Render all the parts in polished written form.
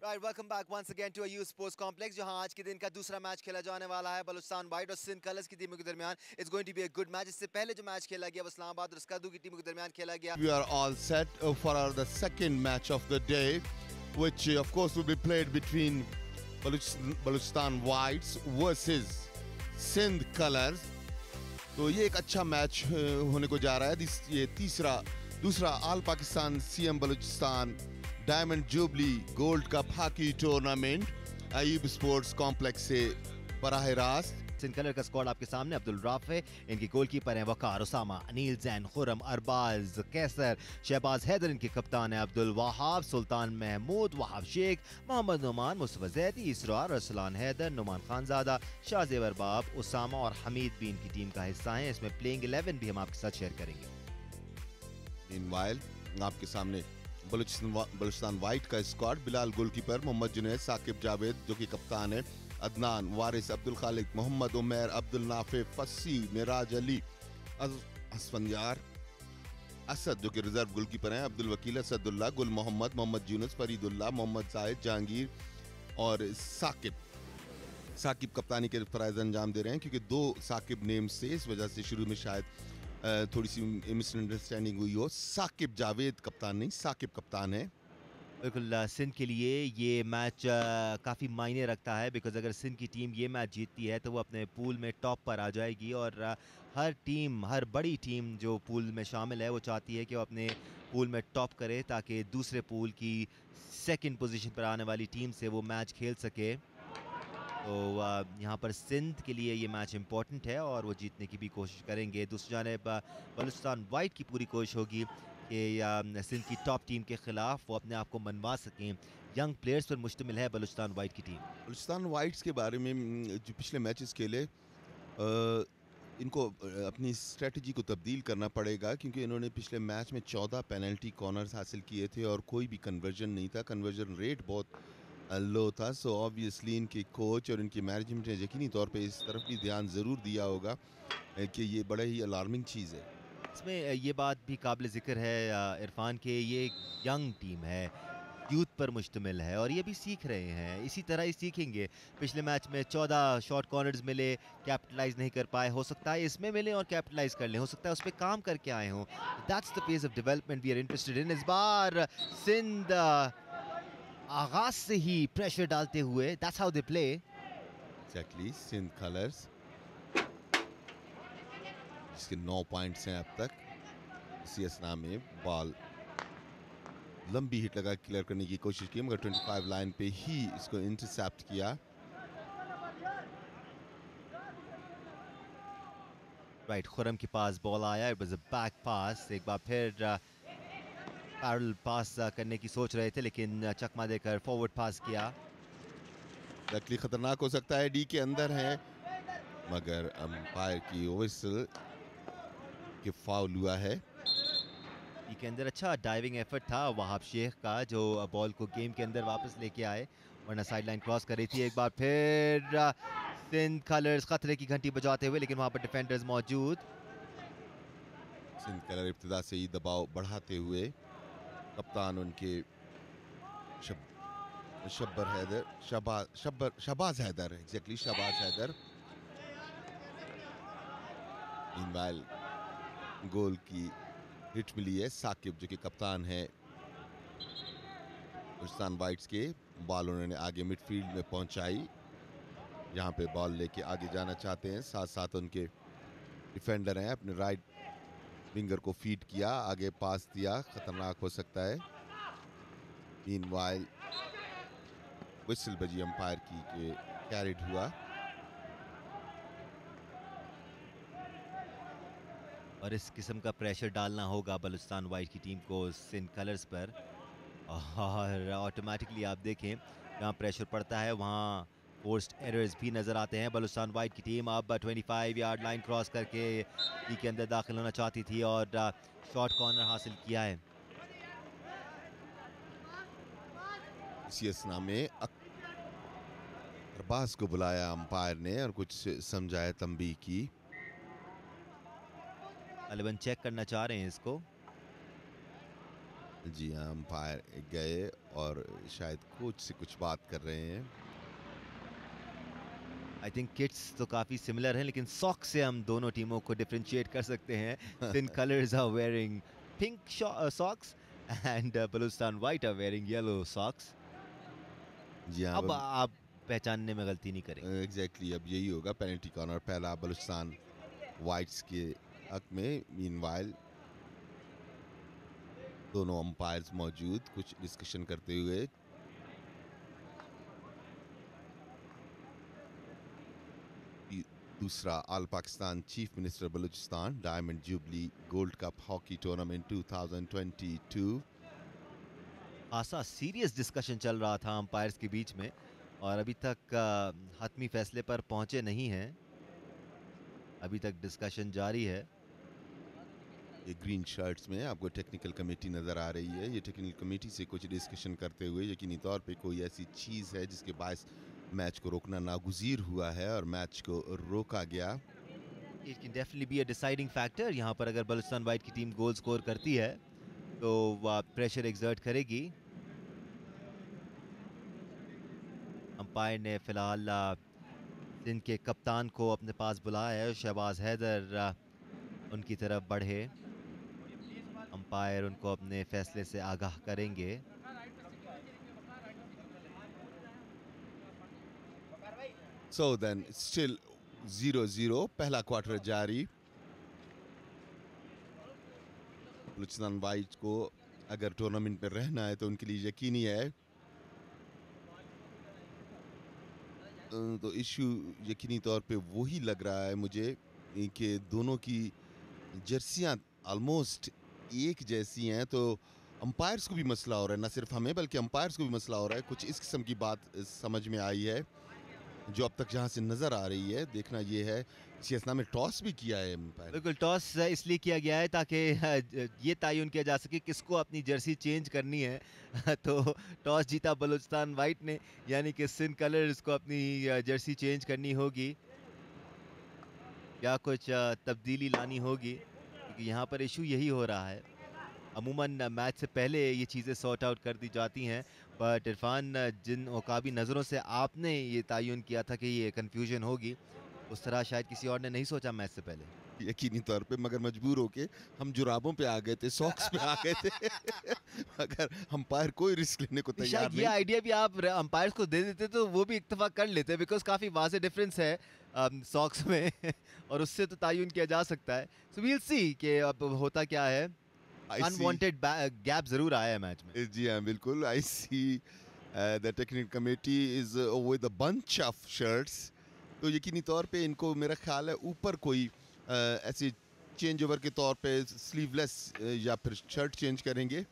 Right, welcome back once again to a youth sports complex जहां आज के दिन का दूसरा मैच खेला जाने वाला है बलूचिस्तान वाइट और सिंध कलर्स की टीमों के दरमियान. It's going to be a good match. इससे पहले जो मैच खेला गया वो इस्लामाबाद और स्कादू की टीमों के दरमियान खेला गया. We are all set for the second match of the day, which of course will be played between Balochistan Whites versus Sindh Colors. तो ये एक अच्छा मैच होने को जा रहा है. ये दूसरा all Pakistan CM Balochistan diamond jubilee gold cup hockey tournament Ayub sports complex से बराह रास्त. सिंध कलर का स्क्वाड आपके सामने. अब्दुल राफे, इनकी गोलकीपर हैं वकार उसामा, अनील जैन, खुरम, अरबाज, कैसर, शहबाज हैदर इनके कप्तान है, अब्दुल वहाब, सुल्तान महमूद, वहाब शेख, मोहम्मद नुमान, मुस्तफा जैदी, इसरार, रसलान हैदर, नुमान खानजादा, शाहजेब अरबाब, उसामा और हमीद भी इनकी टीम का हिस्सा हैं. इसमें प्लेइंग 11 भी हम आपके साथ शेयर करेंगे. मीनवाइल आपके सामने बलूचिस्तान वाइट का स्क्वाड. बिलाल गोलकीपर, मोहम्मद जुनैद, साकिब जावेद जो कि कप्तान है, अदनान, वारिस, अब्दुल खालिक, मोहम्मद उमैर, अब्दुल नाफे, फस्सी, मिराज अली, असफंयार, असद जो कि रिजर्व गोलकीपर हैं, अब्दुल वकील, असदुल्ला, गुल मोहम्मद, मोहम्मद यूनुस, फरीदुल्ला, मोहम्मद जाहिद, जहांगीर और साकिब कप्तानी के फराइज अंजाम दे रहे हैं. क्योंकि दो साकिब नेम से इस वजह से शुरू में शायद थोड़ी सी मिसअंडरस्टैंडिंग हुई हो. साकिब जावेद कप्तान नहीं, साकिब कप्तान है. बिल्कुल सिंध के लिए ये मैच काफ़ी मायने रखता है. बिकॉज अगर सिंध की टीम ये मैच जीतती है तो वो अपने पूल में टॉप पर आ जाएगी. और हर बड़ी टीम जो पूल में शामिल है वो चाहती है कि वो अपने पूल में टॉप करे ताकि दूसरे पूल की सेकंड पोजीशन पर आने वाली टीम से वो मैच खेल सके. तो यहाँ पर सिंध के लिए ये मैच इम्पॉर्टेंट है और वो जीतने की भी कोशिश करेंगे. दूसरी जानिब बलूचिस्तान वाइट की पूरी कोशिश होगी कि सिंध की टॉप टीम के खिलाफ वो अपने आप को मनवा सकें. यंग प्लेयर्स पर मुश्तमिल है बलूचिस्तान वाइट की टीम. बलूचिस्तान वाइट्स के बारे में जो पिछले मैचेस खेले, इनको अपनी स्ट्रेटजी को तब्दील करना पड़ेगा. क्योंकि इन्होंने पिछले मैच में 14 पेनल्टी कॉर्नर्स हासिल किए थे और कोई भी कन्वर्जन नहीं था. कन्वर्जन रेट बहुत लो था. सो ऑब्वियसली इनके कोच और इनकी मैनेजमेंट ने यकीनी तौर पे इस तरफ भी ध्यान ज़रूर दिया होगा कि ये बड़ा ही अलार्मिंग चीज़ है. इसमें ये बात भी काबिल ज़िक्र है इरफान के, ये एक यंग टीम है, यूथ पर मुश्तमिल है और ये भी सीख रहे हैं. इसी तरह ही सीखेंगे. पिछले मैच में 14 शॉर्ट कॉर्नर्स मिले, कैपिटलाइज नहीं कर पाए. हो सकता है इसमें मिले और कैपिटलाइज कर लें. हो सकता है उस पर काम करके आए हों. That's the pace of development we are interested in. इस बार सिंध आगाज से ही प्रेशर डालते हुए, that's how they play. Exactly. Sindh colours जिसके 9 पॉइंट्स हैं अब तक. इसी असना में बॉल लंबी हिट लगा क्लियर करने की कोशिश की मगर 25 लाइन पे ही इसको इंटरसेप्ट किया. राइट, खुरम के पास बॉल आया. इट वाज अ बैक पास. एक बार फिर पैरल पास करने की सोच रहे थे लेकिन चकमा देकर फॉरवर्ड पास किया. एक्चुअली खतरनाक हो सकता है. डी के अंदर है मगर अंपायर की व्हिसल के फाउल हुआ है. डी के अंदर अच्छा डाइविंग एफर्ट था वहाब शेख का जो बॉल को गेम के अंदर वापस लेके आए, वरना साइड लाइन क्रॉस कर रही थी. एक बार फिर सिंध कलर्स खतरे की घंटी बजाते हुए, लेकिन वहां पर डिफेंडर्स मौजूद. सिंध कलर इब्तिदा से ही दबाव बढ़ाते हुए, कप्तान उनके शहबाज हैदर, एग्जैक्टली शहबाज हैदर. मीनवाइल गोल की हिट मिली है. साकिब जो कि कप्तान है बलूचिस्तान वाइट्स के, बॉल उन्होंने आगे मिडफील्ड में पहुंचाई. यहाँ पे बॉल लेके आगे जाना चाहते हैं. साथ साथ उनके डिफेंडर हैं, अपने राइट विंगर को फीड किया, आगे पास दिया. खतरनाक हो सकता है. मीनवाइल व्हिसल बजी अंपायर की के कैरिड हुआ. और इस किस्म का प्रेशर डालना होगा बलूचिस्तान वाइट की टीम को सिंध कलर्स पर. और ऑटोमेटिकली आप देखें जहाँ प्रेशर पड़ता है वहाँ फोर्स्ड एरर्स भी नज़र आते हैं. बलूचिस्तान वाइट की टीम अब 25 यार्ड लाइन क्रॉस करके डी के अंदर दाखिल होना चाहती थी और शॉर्ट कॉर्नर हासिल किया है. इसी असना में अरबाज को बुलाया अंपायर ने और कुछ समझाया, तंबीह की. तालिबान चेक करना चाह रहे हैं इसको. जी हाँ, अंपायर गए और शायद कोच से कुछ बात कर रहे हैं। आई थिंक किट्स तो काफ़ी सिमिलर हैं, लेकिन सॉक्स से हम दोनों टीमों को डिफरेंशिएट कर सकते हैं। Sindh colours are wearing pink socks and Balochistan white are wearing yellow socks. जी हाँ, अब आप पहचानने में गलती नहीं करेंगे। एग्जैक्टली अब यही होगा। पेनल्टी कॉर्नर पहला बलूचिस्तान वाइट्स के हक में। मीनवाइल दोनों अंपायर्स मौजूद कुछ डिस्कशन करते हुए। दूसरा all Pakistan chief minister Balochistan diamond jubilee gold cup hockey tournament 2022। खासा सीरियस डिस्कशन चल रहा था अंपायर्स के बीच में और अभी तक हतमी फैसले पर पहुंचे नहीं हैं। अभी तक डिस्कशन जारी है। ये ग्रीन शर्ट्स में आपको टेक्निकल कमेटी नज़र आ रही है। ये टेक्निकल कमेटी से कुछ डिस्कशन करते हुए यकीनी तौर पे कोई ऐसी चीज़ है जिसके बायस मैच को रोकना नागुज़ीर हुआ है और मैच को रोका गया। It can definitely be a deciding factor. यहाँ पर अगर बलूचिस्तान वाइट की टीम गोल स्कोर करती है तो वह प्रेशर एक्सर्ट करेगी। अंपायर ने फिलहाल सिंध के कप्तान को अपने पास बुलाया है। शहबाज हैदर उनकी तरफ बढ़े। अंपायर उनको अपने फैसले से आगाह करेंगे। सो देन स्टिल 0-0 पहला क्वार्टर जारी। बलूचिस्तान वाइट को अगर टूर्नामेंट में रहना है तो उनके लिए यकीनी है। तो इशू यकीनी तौर पे वही लग रहा है मुझे कि दोनों की जर्सियां ऑलमोस्ट एक जैसी हैं। तो अंपायर्स को भी मसला हो रहा है, ना सिर्फ हमें बल्कि अंपायर्स को भी मसला हो रहा है। कुछ इस किस्म की बात समझ में आई है जो अब तक जहां से नजर आ रही है। देखना ये है सियासना में टॉस भी किया है अंपायर। बिल्कुल टॉस इसलिए किया गया है ताकि ये तयन किया जा सके किसको अपनी जर्सी चेंज करनी है। तो टॉस जीता बलूचिस्तान वाइट ने, यानी कि सिंध कलर्स को अपनी जर्सी चेंज करनी होगी या कुछ तब्दीली लानी होगी, क्योंकि यहाँ पर इशू यही हो रहा है। अमूमन मैच से पहले ये चीज़ें सॉर्ट आउट कर दी जाती हैं, बट इरफान जिन उकाबी नज़रों से आपने ये तयन किया था कि ये कन्फ्यूजन होगी, उस तरह शायद किसी और ने नहीं सोचा मैच से पहले। यकीनी तौर पे, मगर मजबूर होके हम जुराबों पे आ गए थे, सॉक्स पे आ गए थे। अगर अंपायर कोई रिस्क लेने को तैयार शायद ये नहीं। आइडिया भी आप अंपायर्स को दे देते तो वो भी इत्तेफाक कर लेते, बिकॉज काफ़ी वाज़ेह डिफरेंस है सॉक्स में। और उससे तो तयन किया जा सकता है। सो वील सी कि अब होता क्या है। आई सी। अनवांटेड गैप जरूर आया है मैच में। जी हाँ बिल्कुल। I see the technical committee is with a bunch of shirts. तो यकीनी तौर पे इनको मेरा ख्याल है ऊपर कोई ऐसे चेंज ओवर के तौर पे स्लीवलेस या फिर शर्ट चेंज करेंगे।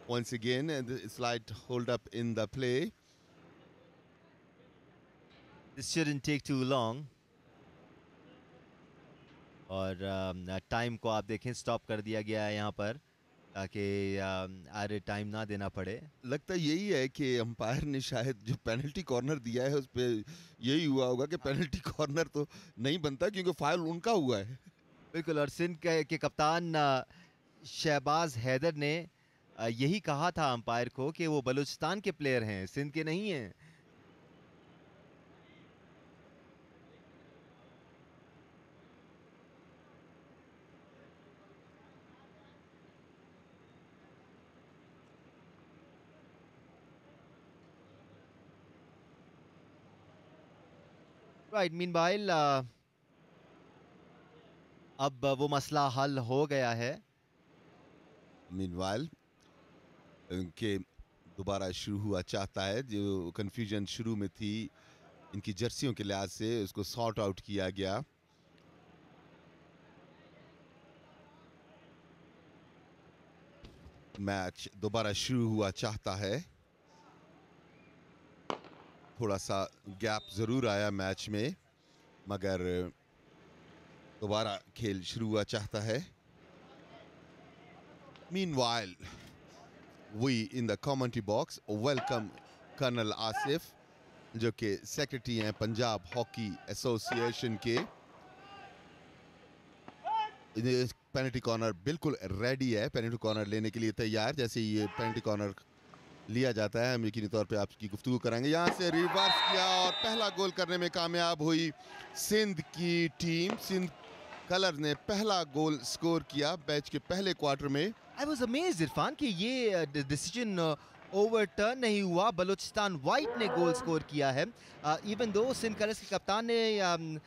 Once again slide hold up in the play. This shouldn't take too long. और टाइम को आप देखें स्टॉप कर दिया गया है यहाँ पर ताकि आरे टाइम ना देना पड़े। लगता यही है कि अंपायर ने शायद जो पेनल्टी कॉर्नर दिया है उस पे यही हुआ होगा कि पेनल्टी कॉर्नर तो नहीं बनता क्योंकि फाउल उनका हुआ है। बिल्कुल। और सिंध के कप्तान शहबाज हैदर ने यही कहा था अंपायर को कि वो बलूचिस्तान के प्लेयर हैं, सिंध के नहीं हैं। राइट। मीनवाइल अब वो मसला हल हो गया है। मीनवाइल के दोबारा शुरू हुआ चाहता है। जो कंफ्यूजन शुरू में थी इनकी जर्सियों के लिहाज से उसको सॉर्ट आउट किया गया। मैच दोबारा शुरू हुआ चाहता है। थोड़ा सा गैप जरूर आया मैच में, मगर दोबारा खेल शुरू हुआ चाहता है। Meanwhile we in the commentary box welcome colonel Asif जो कि सेक्रेटरी हैं पंजाब हॉकी एसोसिएशन के। पेनल्टी कॉर्नर बिल्कुल रेडी है, पेनल्टी कॉर्नर लेने के लिए तैयार। जैसे ही ये पेनल्टी कॉर्नर लिया जाता है हम यकीनी तौर पे आपकी गुफ्तगू कराएंगे। यहाँ से रिवर्स किया और पहला गोल करने में कामयाब हुई सिंध की टीम। सिंध कलर ने पहला गोल स्कोर किया मैच के पहले क्वार्टर में। आई वॉज अमेज्ड इरफान कि ये डिसीजन ओवरटर्न नहीं हुआ, बलूचिस्तान वाइट ने गोल स्कोर किया है। इवन दो सिंध कलर्स के कप्तान ने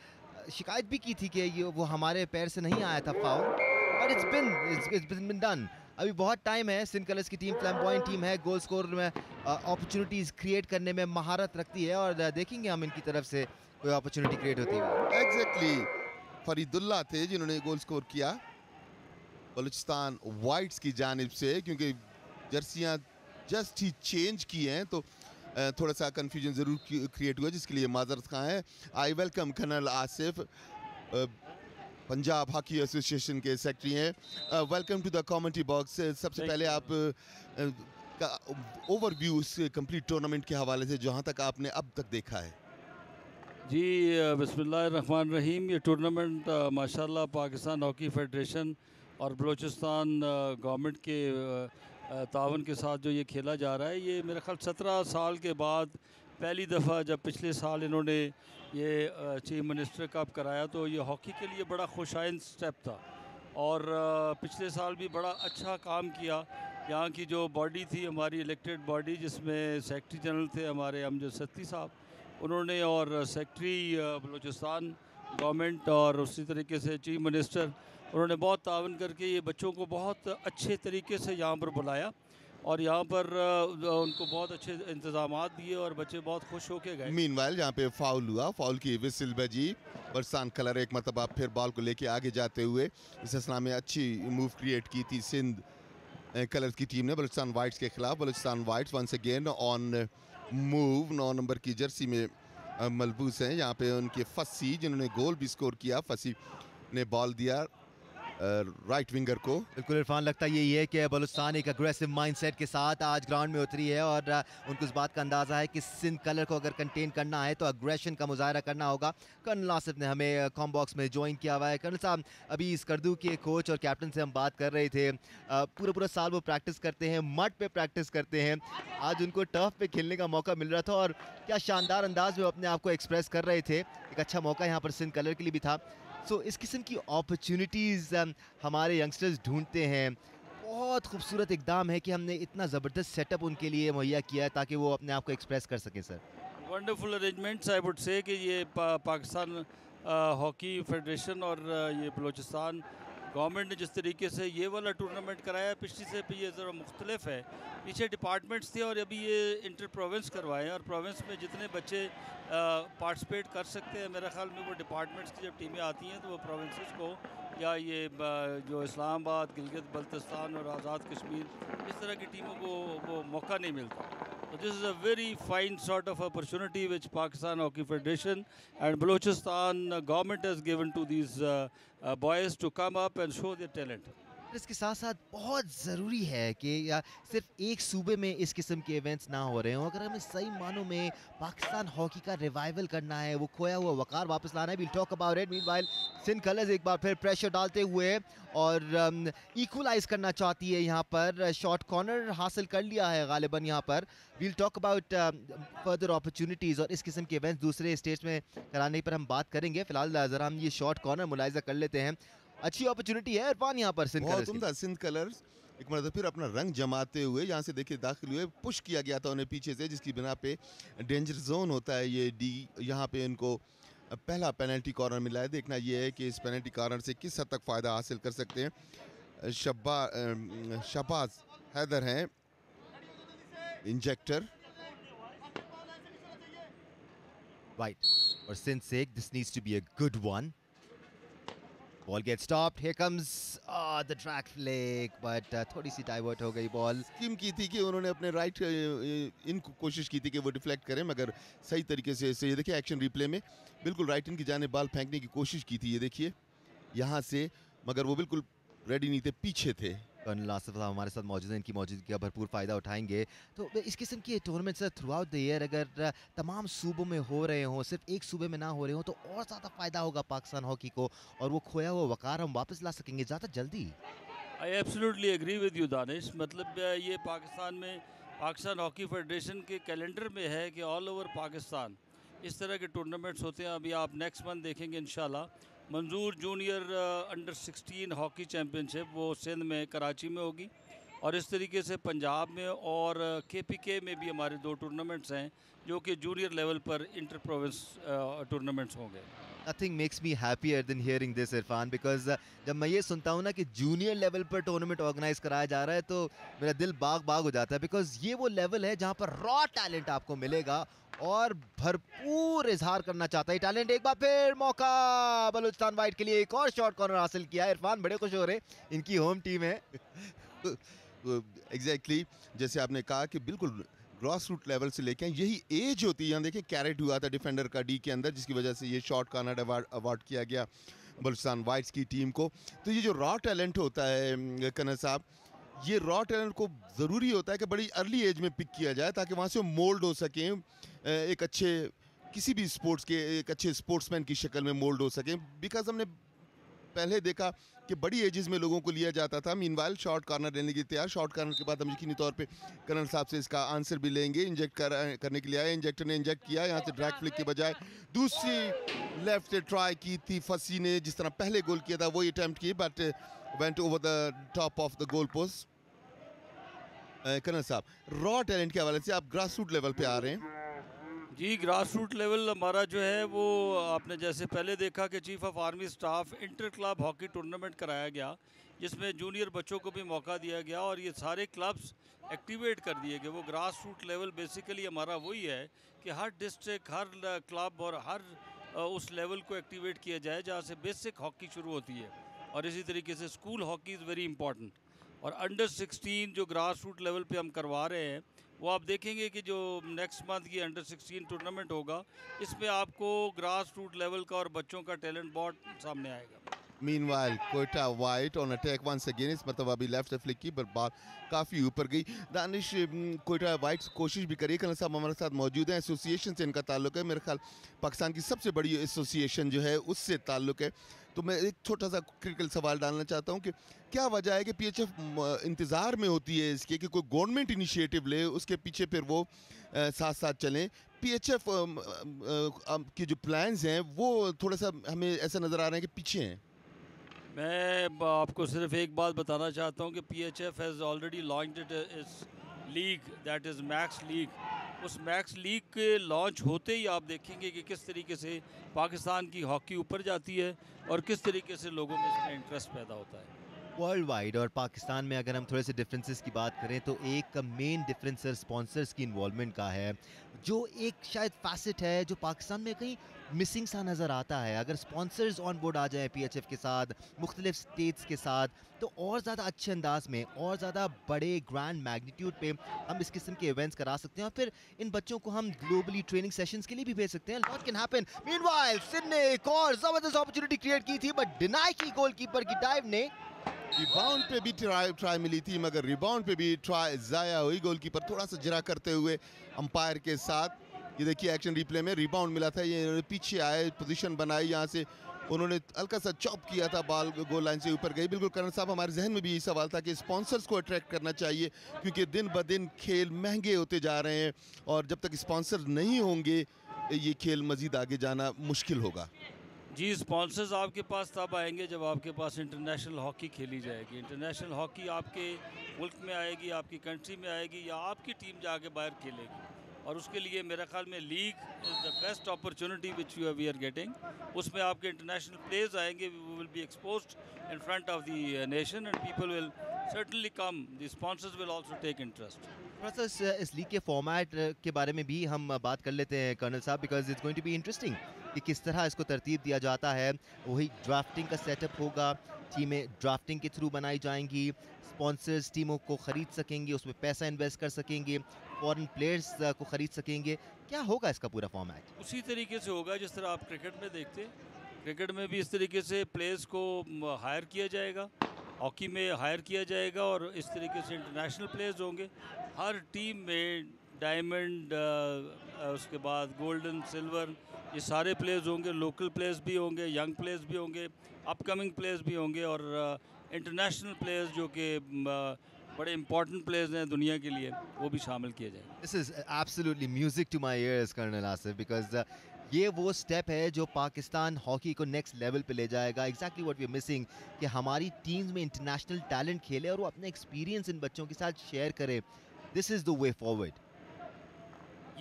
शिकायत भी की थी कि ये वो हमारे पैर से नहीं आया था foul, but it's been done. अभी बहुत टाइम है। सिंध कलर्स की टीम फ्लैम्बॉयंट टीम है, गोल स्कोर में अपॉर्चुनिटीज क्रिएट करने में महारत रखती है और देखेंगे हम इनकी तरफ से कोई अपॉर्चुनिटी क्रिएट होती है। एग्जैक्टली फरीदुल्ला थे जिन्होंने गोल स्कोर किया बलूचिस्तान वाइट्स की जानिब से, क्योंकि जर्सियां जस्ट ही चेंज की हैं तो थोड़ा सा कंफ्यूजन जरूर क्रिएट हुआ, जिसके लिए माजरत खां है। I welcome colonel Asif, Punjab hockey association के सेक्रेटरी हैं। Welcome to the commentary box. सबसे पहले आप का ओवरव्यू इस कंप्लीट टूर्नामेंट के हवाले से जहां तक आपने अब तक देखा है। जी बिस्मिल्लाहिर्रहमानिर्रहीम। ये टूर्नामेंट माशाल्लाह पाकिस्तान हॉकी फेडरेशन और बलूचिस्तान गवर्नमेंट के तावन के साथ जो ये खेला जा रहा है, ये मेरे ख्याल 17 साल के बाद पहली दफ़ा, जब पिछले साल इन्होंने ये चीफ मिनिस्टर कप कराया तो ये हॉकी के लिए बड़ा खुशाइन स्टेप था और पिछले साल भी बड़ा अच्छा काम किया। यहाँ की जो बॉडी थी हमारी इलेक्टेड बॉडी, जिसमें सेक्रेटरी जनरल थे हमारे अमजद सत्ती साहब, उन्होंने, और सेक्रेटरी बलूचिस्तान गवर्नमेंट और उसी तरीके से चीफ मिनिस्टर, उन्होंने बहुत तावन करके ये बच्चों को बहुत अच्छे तरीके से यहाँ पर बुलाया और यहाँ पर उनको बहुत अच्छे इंतजामात दिए और बच्चे बहुत खुश होके गए। मीनवाइल यहाँ पे फाउल हुआ, फाउल की विसिल बजी। बरसान कलर एक मतलब आप फिर बॉल को लेके आगे जाते हुए इस असला में अच्छी मूव क्रिएट की थी सिंध कलर्स की टीम ने बलूचिस्तान वाइट्स के खिलाफ। Balochistan whites once again on move, 9 number की जर्सी में मलबूस हैं। यहाँ पे उनके फसी, जिन्होंने गोल भी स्कोर किया, फसी ने बॉल दिया राइट विंगर को। बिल्कुल इरफान, लगता यही है कि बलूचिस्तान एक अग्रेसिव माइंडसेट के साथ आज ग्राउंड में उतरी है और उनको इस बात का अंदाज़ा है कि सिंध कलर को अगर कंटेन करना है तो अग्रेशन का मुजाहरा करना होगा। कर्नल आसिफ ने हमें कॉम बॉक्स में ज्वाइन किया हुआ है। कर्नल साहब, अभी स्कर्दू के कोच और कैप्टन से हम बात कर रहे थे। पूरा साल वो प्रैक्टिस करते हैं, मड पे प्रैक्टिस करते हैं। आज उनको टर्फ पे खेलने का मौका मिल रहा था और क्या शानदार अंदाज में अपने आप को एक्सप्रेस कर रहे थे। एक अच्छा मौका यहाँ पर सिंध कलर के लिए भी था। इस किस्म की अपॉर्चुनिटीज़ हमारे यंगस्टर्स ढूंढते हैं। बहुत खूबसूरत इकदाम है कि हमने इतना ज़बरदस्त सेटअप उनके लिए मुहैया किया है ताकि वो अपने आप को एक्सप्रेस कर सकें। Sir, wonderful arrangements I would say कि ये पाकिस्तान हॉकी फेडरेशन और ये बलूचिस्तान गवर्नमेंट ने जिस तरीके से ये वाला टूर्नामेंट कराया, पिछली से भी ये ज़रा मुख्तलिफ है। पीछे डिपार्टमेंट्स थे और अभी ये इंटर प्रोविंस करवाए हैं और प्रोविंस में जितने बच्चे पार्टिसिपेट कर सकते हैं, मेरे ख्याल में वो डिपार्टमेंट्स की जब टीमें आती हैं तो वो प्रोविंसेस को, या ये जो इस्लामाबाद, गिलगित बल्तिस्तान और आज़ाद कश्मीर, इस तरह की टीमों को वो मौका नहीं मिलता। So this is a very fine sort of opportunity which Pakistan Hockey Federation and Balochistan government has given to these boys to come up and show their talent. इसके साथ साथ बहुत ज़रूरी है कि सिर्फ एक सूबे में इस किस्म के इवेंट्स ना हो रहे हों। अगर हमें सही मानों में पाकिस्तान हॉकी का रिवाइवल करना है, वो खोया हुआ वकार वापस लाना है, we'll talk about it. Meanwhile Sindh colours एक बार फिर प्रेशर डालते हुए और इक्वलाइज करना चाहती है। यहाँ पर शॉर्ट कॉर्नर हासिल कर लिया है गालिबन यहाँ पर। We'll talk about further opportunities और इस किस्म के इवेंट्स दूसरे स्टेट्स में कराने पर हम बात करेंगे। फिलहाल ज़रा हम ये शॉर्ट कॉर्नर मुलाहिजा कर लेते हैं। अच्छी अपॉर्चुनिटी है इरफान यहाँ पर सिंध कलर्स की। सिंध कलर्स एक मतलब फिर अपना रंग जमाते हुए यहाँ से देखिए दाखिल हुए, पुश किया गया था उन्हें पीछे से, जिसकी बिना पे डेंजर जोन होता है ये डी। यहाँ पे इनको पहला पेनल्टी कॉर्नर मिला है। देखना ये है कि इस पेनल्टी कॉर्नर से किस हद तक फ़ायदा हासिल कर सकते हैं। शहबाज हैदर हैं इंजेक्टर। Right. और सिंध से this needs to be a good one. Ball get stopped, here comes the drag flick, but थोड़ी सी डाइवर्ट हो गई बॉल। स्कीम की थी कि उन्होंने अपने राइट इनको कोशिश की थी कि वो डिफ्लेक्ट करें, मगर सही तरीके से ये देखिए एक्शन रिप्ले में बिल्कुल राइट इन की जानिब बॉल फेंकने की कोशिश की थी, ये देखिए यहाँ से, मगर वो बिल्कुल रेडी नहीं थे, पीछे थे। कर्नल आसिफ साहब हमारे साथ मौजूद हैं, इनकी मौजूदगी का भरपूर फ़ायदा उठाएँगे। तो इस किस्म के tournament sir through out the year अगर तमाम सूबों में हो रहे हों, सिर्फ़ एक सूबे में ना हो रहे हों, तो और ज़्यादा फ़ायदा होगा पाकिस्तान हॉकी को और वो खोया हुआ वक़ार हम वापस ला सकेंगे ज़्यादा जल्दी। I absolutely agree with you Danish. मतलब ये पाकिस्तान हॉकी फेडरेशन के कैलेंडर में है कि ऑल ओवर पाकिस्तान इस तरह के टूर्नामेंट्स होते हैं। अभी आप नेक्स्ट मंथ देखेंगे इंशाल्लाह मंजूर जूनियर अंडर 16 हॉकी चैम्पियनशिप वो सिंध में कराची में होगी, और इस तरीके से पंजाब में और केपीके में भी हमारे 2 टूर्नामेंट्स हैं जो कि जूनियर लेवल पर इंटर प्रोविंस टूर्नामेंट्स होंगे। Nothing makes me happier than hearing this Irfan, because जब मैं ये सुनता हूँ ना कि जूनियर लेवल पर टूर्नामेंट ऑर्गेनाइज कराया जा रहा है तो मेरा दिल बाग बाग हो जाता है, बिकॉज ये वो लेवल है जहाँ पर रॉ टैलेंट आपको मिलेगा और भरपूर इजहार करना चाहता है टैलेंट। एक बार फिर मौका बलूचिस्तान वाइट के लिए, एक और शॉट कॉर्नर हासिल किया है। इरफान बड़े खुश हो रहे, इनकी होम टीम है। एग्जैक्टली जैसे आपने कहा कि बिल्कुल ग्रॉस रूट लेवल से लेके यही एज होती है। यहाँ देखिए कैरेट हुआ था डिफेंडर का डी के अंदर, जिसकी वजह से ये शॉर्ट कॉर्नर अवार्ड किया गया बलूचिस्तान वाइट्स की टीम को। तो ये जो रॉ टैलेंट होता है कनर साहब, ये रॉ टैलेंट को ज़रूरी होता है कि बड़ी अर्ली एज में पिक किया जाए ताकि वहाँ से मोल्ड हो सकें, एक अच्छे किसी भी स्पोर्ट्स के एक अच्छे स्पोर्ट्समैन की शक्ल में मोल्ड हो सकें। बिकॉज हमने पहले देखा कि बड़ी एजेस में लोगों को लिया जाता था। मीनवाइल शॉर्ट कॉर्नर लेने की तैयार, शॉर्ट कॉर्नर के बाद हम यकीनी तौर पे कर्नल साहब से इसका आंसर भी लेंगे। इंजेक्ट करने के लिए आए, इंजेक्टर ने इंजेक्ट किया, यहाँ से ड्रैग फ्लिक के बजाय दूसरी लेफ्ट से ट्राई की थी फसी ने, जिस तरह पहले गोल किया था वही अटैम्प्ट की, but went over the top of the goal post. Colonel साहब रॉ टैलेंट के हवाले से आप ग्रास रूट लेवल पे आ रहे हैं। जी, ग्रास रूट लेवल हमारा जो है वो आपने जैसे पहले देखा कि chief of army staff inter club hockey tournament कराया गया, जिसमें जूनियर बच्चों को भी मौका दिया गया और ये सारे क्लब्स एक्टिवेट कर दिए गए। वो ग्रास रूट लेवल बेसिकली हमारा वही है कि हर डिस्ट्रिक्ट, हर क्लब और हर उस लेवल को एक्टिवेट किया जाए जहाँ से बेसिक हॉकी शुरू होती है। और इसी तरीके से school hockey is very important. और अंडर 16 जो ग्रास रूट लेवल पे हम करवा रहे हैं, वो आप देखेंगे कि जो नेक्स्ट मंथ की अंडर 16 टूर्नामेंट होगा, इसमें आपको ग्रास रूट लेवल का और बच्चों का टैलेंट बहुत सामने आएगा। Meanwhile, Quetta White on attack once again. इस मतलब अभी लेफ्ट से फ्लिक की पर बॉल काफ़ी ऊपर गई। दानिश क्वेटा वाइट कोशिश भी करिए। कर्नल साहब हमारे साथ मौजूद हैं, एसोसिएशन से इनका ताल्लुक है, मेरे ख्याल पाकिस्तान की सबसे बड़ी एसोसिएशन जो है उससे ताल्लुक है। तो मैं एक छोटा सा क्रिटिकल सवाल डालना चाहता हूँ कि क्या वजह है कि पीएचएफ इंतज़ार में होती है इसके कि कोई गवर्नमेंट इनिशिएटिव ले, उसके पीछे फिर वो साथ साथ चलें। पीएचएफ की जो प्लान्स हैं वो थोड़ा सा हमें ऐसा नज़र आ रहा है कि पीछे हैं। मैं आपको सिर्फ एक बात बताना चाहता हूँ कि PHF has already launched it's league, that is max league. उस मैक्स लीग के लॉन्च होते ही आप देखेंगे कि किस तरीके से पाकिस्तान की हॉकी ऊपर जाती है और किस तरीके से लोगों में इसका इंटरेस्ट पैदा होता है। वर्ल्ड वाइड और पाकिस्तान में अगर हम थोड़े से डिफरेंसेस की बात करें तो एक मेन डिफरेंस स्पॉन्सर्स की इन्वॉल्वमेंट का है, जो एक शायद फैसेट है जो पाकिस्तान में कहीं मिसिंग सा नज़र आता है। अगर स्पॉन्सर्स ऑन बोर्ड आ जाए पीएचएफ के साथ, मुख्तलिफ स्टेट्स के साथ, तो और ज़्यादा अच्छे अंदाज में और ज़्यादा बड़े ग्रैंड मैग्नीट्यूड पे हम इस किस्म के इवेंट्स करा सकते हैं और फिर इन बच्चों को हम ग्लोबली ट्रेनिंग सेशंस के लिए भी भेज सकते हैं। Lot can happen. Meanwhile Sindh ने एक और ज़बरदस्त अपॉर्चुनिटी क्रिएट की थी बट डिनाई की गोलकीपर की डाइव ने। रिबाउंड पे भी ट्राई मिली थी मगर रिबाउंड पे भी ट्राई ज़ाया हुई। गोलकीपर थोड़ा सा जरा करते हुए अंपायर के साथ, ये देखिए एक्शन रिप्ले में रिबाउंड मिला था, ये पीछे आए, पोजीशन बनाई, यहाँ से उन्होंने हल्का सा चॉप किया था, बॉल गोल लाइन से ऊपर गई। बिल्कुल कर्नल साहब हमारे जहन में भी यही सवाल था कि स्पॉन्सर्स को अट्रैक्ट करना चाहिए क्योंकि दिन ब दिन खेल महंगे होते जा रहे हैं और जब तक स्पॉन्सर नहीं होंगे ये खेल मज़ीद आगे जाना मुश्किल होगा। जी, स्पॉन्सर्स आपके पास तब आएंगे जब आपके पास इंटरनेशनल हॉकी खेली जाएगी। इंटरनेशनल हॉकी आपके मुल्क में आएगी, आपकी कंट्री में आएगी या आपकी टीम जाके बाहर खेलेगी, और उसके लिए मेरे ख्याल में league is the best opportunity which we are getting. उसमें आपके इंटरनेशनल प्लेयर्स आएंगे, we will be exposed in front of the nation and people will certainly come, the sponsors will also take interest. थोड़ा सा इस league के format के बारे में भी हम बात कर लेते हैं कर्नल साहब, because it's going to be interesting कि किस तरह इसको तरतीब दिया जाता है। वही ड्राफ्टिंग का सेटअप होगा, टीमें ड्राफ्टिंग के थ्रू बनाई जाएंगी, स्पॉन्सर्स टीमों को ख़रीद सकेंगे, उसमें पैसा इन्वेस्ट कर सकेंगे, फॉरेन प्लेयर्स को ख़रीद सकेंगे। क्या होगा इसका पूरा फॉर्मेट? उसी तरीके से होगा जिस तरह आप क्रिकेट में देखते हैं। क्रिकेट में भी इस तरीके से प्लेयर्स को हायर किया जाएगा हॉकी में हायर किया जाएगा और इस तरीके से इंटरनेशनल प्लेयर्स होंगे। हर टीम में डायमंड, उसके बाद गोल्डन, सिल्वर, ये सारे प्लेयर्स होंगे। लोकल प्लेयर्स भी होंगे, यंग प्लेयर्स भी होंगे, अपकमिंग प्लेयर्स भी होंगे और इंटरनेशनल प्लेयर्स जो कि बड़े इंपॉर्टेंट प्लेयर्स हैं दुनिया के लिए, वो भी शामिल किए जाएंगे। This is absolutely music to my ears colonel Asif, because ये वो स्टेप है जो पाकिस्तान हॉकी को नेक्स्ट लेवल पे ले जाएगा। Exactly what we are missing, कि हमारी टीम्स में इंटरनेशनल टैलेंट खेले और वो अपना एक्सपीरियंस इन बच्चों के साथ शेयर करे। This is the way forward.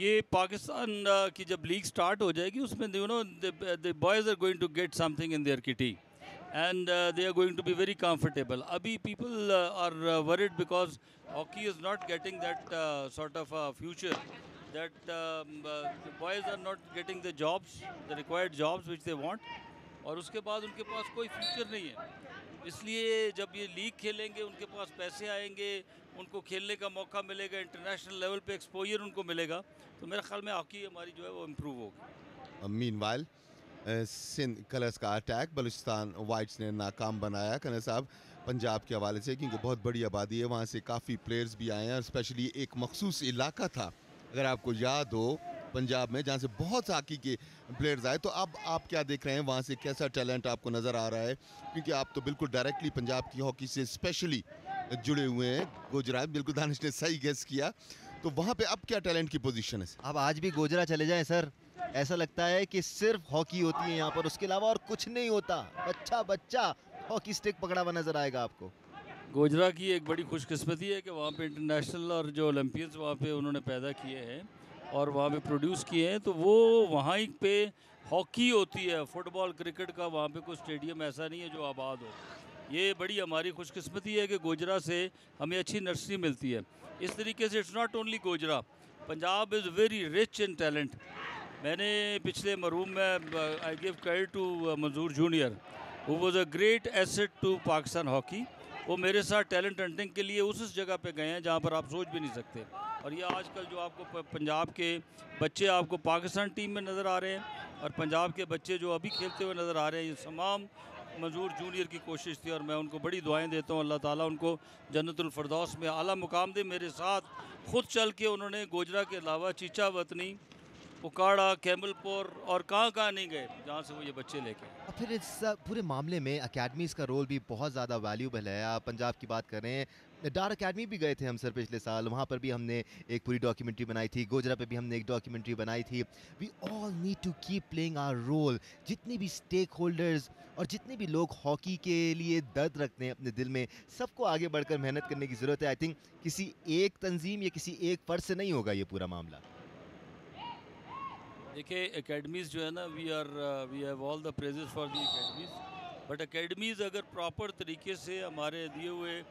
ये पाकिस्तान की जब लीग स्टार्ट हो जाएगी उसमें you know the boys are going to get something in their kitty and they are going to be very comfortable. Abhi people are worried because hockey is not getting that sort of future, that the boys are not getting the jobs, the required jobs which they want, और उसके बाद उनके पास कोई future नहीं है। इसलिए जब ये लीग खेलेंगे उनके पास पैसे आएंगे, उनको खेलने का मौका मिलेगा, इंटरनेशनल लेवल पे एक्सपोजर उनको मिलेगा, तो मेरे ख्याल में हॉकी हमारी जो है वो इम्प्रूव होगी। मीनवाइल सिंध कलर्स का अटैक बलूचिस्तान वाइट्स ने नाकाम बनाया। कनर साहब, पंजाब के हवाले से, क्योंकि बहुत बड़ी आबादी है वहाँ से, काफ़ी प्लेयर्स भी आए हैं और स्पेशली एक मखसूस इलाका था, अगर आपको याद हो, पंजाब में, जहाँ से बहुत हॉकी के प्लेयर्स आए। तो अब आप क्या देख रहे हैं वहाँ से, कैसा टैलेंट आपको नज़र आ रहा है? क्योंकि आप तो बिल्कुल डायरेक्टली पंजाब की हॉकी से स्पेशली जुड़े हुए हैं। गुजरात, बिल्कुल दानिश ने सही गेस किया। तो वहाँ पे अब क्या टैलेंट की पोजीशन है? अब आज भी गोजरा चले जाएं सर, ऐसा लगता है कि सिर्फ हॉकी होती है यहाँ पर, उसके अलावा और कुछ नहीं होता। बच्चा बच्चा हॉकी स्टिक पकड़ा हुआ नजर आएगा आपको। गोजरा की एक बड़ी खुशकिस्मती है कि वहाँ पे इंटरनेशनल और जो ओलंपियंस वहाँ पे उन्होंने पैदा किए हैं और वहाँ पे प्रोड्यूस किए हैं, तो वो वहाँ पे हॉकी होती है। फुटबॉल, क्रिकेट का वहाँ पे कोई स्टेडियम ऐसा नहीं है जो आबाद हो। ये बड़ी हमारी खुशकिस्मती है कि गोजरा से हमें अच्छी नर्सरी मिलती है। इस तरीके से it's not only Gojra, Punjab is very rich in talent. मैंने पिछले मरूम में I give credit to Manzoor junior, who was a great asset to Pakistan hockey. वो मेरे साथ टैलेंट हंटिंग के लिए उस जगह पे गए हैं जहाँ पर आप सोच भी नहीं सकते। और ये आजकल जो आपको पंजाब के बच्चे आपको पाकिस्तान टीम में नज़र आ रहे हैं और पंजाब के बच्चे जो अभी खेलते हुए नज़र आ रहे हैं, ये तमाम मंजूर जूनियर की कोशिश थी और मैं उनको बड़ी दुआएं देता हूँ। अल्लाह ताला उनको जन्नतुल फिरदौस में आला मुकाम दे। मेरे साथ खुद चल के उन्होंने गोजरा के अलावा चीचा वतनी, उकाड़ा, कैमलपुर और कहाँ नहीं गए जहाँ से वो ये बच्चे लेके। और फिर इस पूरे मामले में अकेडमीज़ का रोल भी बहुत ज़्यादा वैल्यूबल है। आप पंजाब की बात कर रहे हैं, डार अकेडमी भी गए थे हम सर पिछले साल, वहाँ पर भी हमने एक पूरी डॉक्यूमेंट्री बनाई थी। गोजरा पे भी हमने एक डॉक्यूमेंट्री बनाई थी। We all need to keep playing our role. जितने भी स्टेक होल्डर्स और जितने भी लोग हॉकी के लिए दर्द रखते हैं अपने दिल में, सबको आगे बढ़कर मेहनत करने की ज़रूरत है। आई थिंक किसी एक तंजीम या किसी एक फ़र्द से नहीं होगा ये पूरा मामला। देखिए, एकेडमीज़ जो है ना, we have all the praises for the academies, but academies अगर प्रॉपर तरीके से हमारे दिए हुए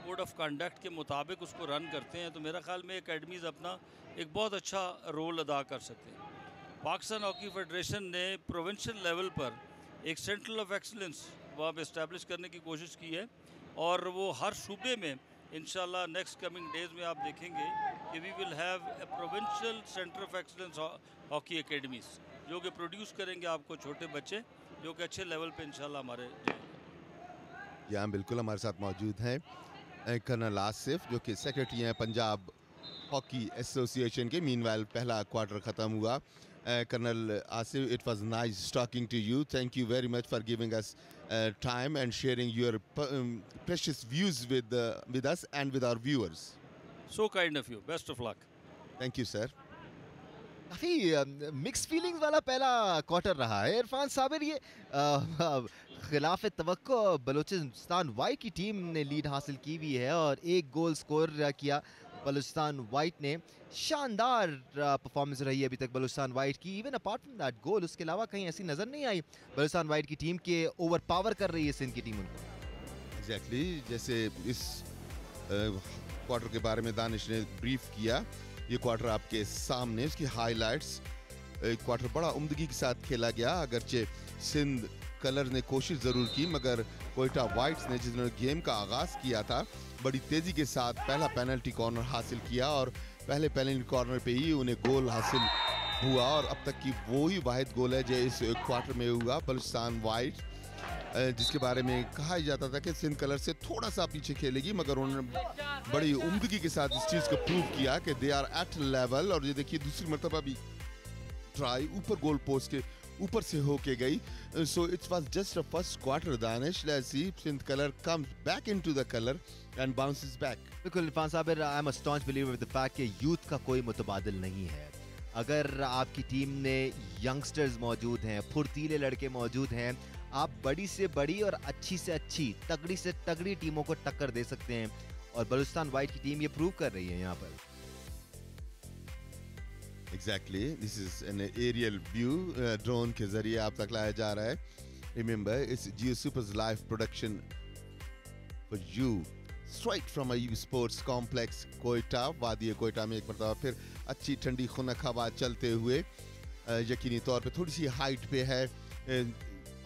कोड ऑफ कंडक्ट के मुताबिक उसको रन करते हैं, तो मेरा ख्याल में एकेडमीज़ अपना एक बहुत अच्छा रोल अदा कर सकते हैं। पाकिस्तान हॉकी फेडरेशन ने प्रोविंशियल लेवल पर एक सेंटर ऑफ एक्सलेंस वहाँ पे इस्टेब्लिश करने की कोशिश की है और वो हर सूबे में इंशाल्लाह नेक्स्ट कमिंग डेज़ में आप देखेंगे कि we will have a provincial centre of excellence hockey academies, जो कि प्रोड्यूस करेंगे आपको छोटे बच्चे जो कि अच्छे लेवल पे इंशाल्लाह हमारे जाएंगे। यहाँ बिल्कुल हमारे साथ मौजूद हैं कर्नल आसिफ, जो कि सेक्रेटरी हैं पंजाब हॉकी एसोसिएशन के। मीनवाइल पहला क्वार्टर ख़त्म हुआ। Colonel Asif, it was nice talking to you. Thank you very much for giving us time and sharing your precious views with us and with our viewers. So kind of you. Best of luck. Thank you, sir. काफ़ी mix feelings वाला पहला quarter रहा है इरफान साबिर। ये खिलाफ तवक्को Balochistan white की team ने lead हासिल की हुई है और एक गोल स्कोर किया बलूचिस्तान वाइट ने। शानदार परफॉर्मेंस रही है अभी तक बलूचिस्तान वाइट की। Even apart from that goal, उसके अलावा कहीं ऐसी नज़र नहीं आई बलूचिस्तान वाइट की टीम के ओवर पावर कर रही है सिंध की टीम उनको। एग्जैक्टली, जैसे इस क्वार्टर के बारे में दानिश ने ब्रीफ किया, ये क्वार्टर आपके सामने, इसकी हाइलाइट्स। क्वार्टर बड़ा उम्दगी के साथ खेला गया, अगरचे सिंध कलर ने कोशिश ज़रूर की, मगर कोयटा वाइट्स ने जिन्होंने गेम का आगाज़ किया था बड़ी तेज़ी के साथ पहला पेनल्टी कॉर्नर हासिल किया और पहले पेनल्टी कॉर्नर पे ही उन्हें गोल हासिल हुआ और अब तक की वो ही वाहिद गोल है जो इस क्वार्टर में हुआ। बलूचिस्तान वाइट जिसके बारे में कहा ही जाता था कि सिंध कलर से थोड़ा सा पीछे खेलेगी, मगर उन्होंने बड़ी उम्दगी के साथ इस चीज़ को प्रूव किया कि दे आर एट लेवल। और ये देखिए दूसरी मरतबा भी ट्राई ऊपर गोल पोस्ट के ऊपर से होके गई। So it was just a first quarter Danish. Let's see Sindh colour comes back into the colour and bounces back. बिल्कुल इरफान साहब, I am a staunch believer with the fact कि यूथ का कोई मुतबादिल नहीं है। अगर आपकी टीम में यंगस्टर्स मौजूद हैं, फुर्तीले लड़के मौजूद हैं, आप बड़ी से बड़ी और अच्छी से अच्छी, तगड़ी से तगड़ी टीमों को टक्कर दे सकते हैं। और बलूचिस्तान वाइट की टीम ये प्रूव कर रही है यहाँ पर। Exactly, this is an aerial view, drone के जरिए आप तक लाया जा रहा है। Remember, it's Geo Super's live production for you, straight from a U Sports Complex, Quetta. वादी कोयटा में एक मरतबा फिर अच्छी ठंडी खुनक हवा चलते हुए, यकीनी तौर पे थोड़ी सी हाइट पे है,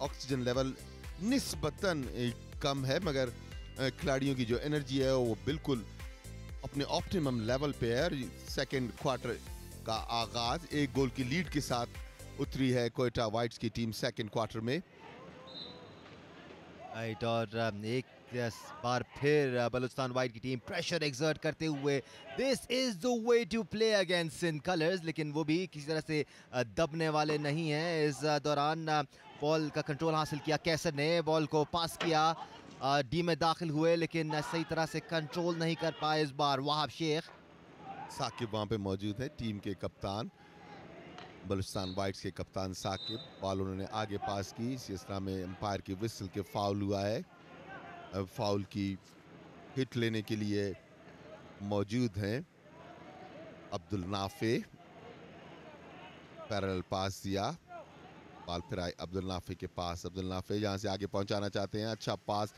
ऑक्सीजन लेवल निस्बतन कम है, मगर खिलाड़ियों की जो एनर्जी है वो बिल्कुल अपने ऑप्टिमम लेवल पे है। सेकेंड क्वार्टर का आगाज एक गोल की लीड के साथ उतरी है कोयटा वाइट्स की टीम सेकंड क्वार्टर में। राइट, और एक बार फिर बलूचिस्तान वाइट की टीम प्रेशर एक्सर्ट करते हुए, this is the way to play against Sindh colours, लेकिन वो भी किसी तरह से दबने वाले नहीं हैं। इस दौरान बॉल का कंट्रोल हासिल किया कैसर ने, बॉल को पास किया, डी में दाखिल हुए, लेकिन सही तरह से कंट्रोल नहीं कर पाए इस बार वहाब शेख। साकिब वहाँ पे मौजूद है, टीम के कप्तान, बलूचिस्तान वाइट्स के कप्तान साकिब। बॉल उन्होंने आगे पास की, इस तरह में अंपायर की विसल के फाउल हुआ है। अब फाउल की हिट लेने के लिए मौजूद हैं अब्दुल नाफे। पैरेलल पास दिया, बॉल फिर आई अब्दुल नाफे के पास। अब्दुल नाफे यहाँ से आगे पहुँचाना चाहते हैं, अच्छा पास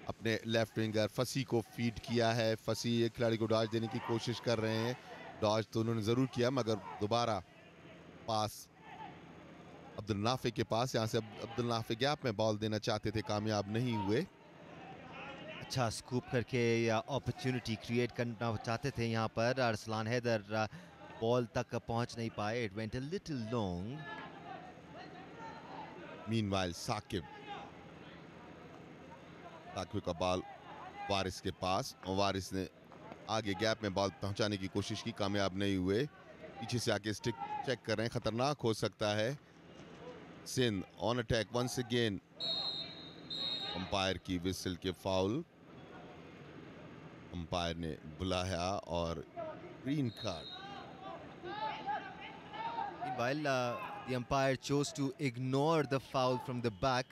अपने लेफ्ट विंगर फसी को फीड किया है। फसी एक खिलाड़ी को डॉज देने की कोशिश कर रहे हैं, डॉज तो उन्होंने ज़रूर किया, मगर दोबारा पास अब्दुल नाफे के पास। यहाँ से अब्दुल नाफे गैप में बॉल देना चाहते थे, कामयाब नहीं हुए। अच्छा स्कूप करके या अपॉर्चुनिटी क्रिएट करना चाहते थे यहाँ पर। अरसलान हैदर बॉल तक पहुँच नहीं पाए, it went a little long. Meanwhile Saqib का बॉल वारिस के पास, और वारिस ने आगे गैप में बॉल पहुंचाने की कोशिश की, कामयाब नहीं हुए। पीछे से आके स्टिक चेक कर रहे हैं, खतरनाक हो सकता है। Sindh on attack once again, umpire की विसल के फाउल, अंपायर ने बुलाया और green card. Meanwhile, the umpire chose to ignore the foul from the back.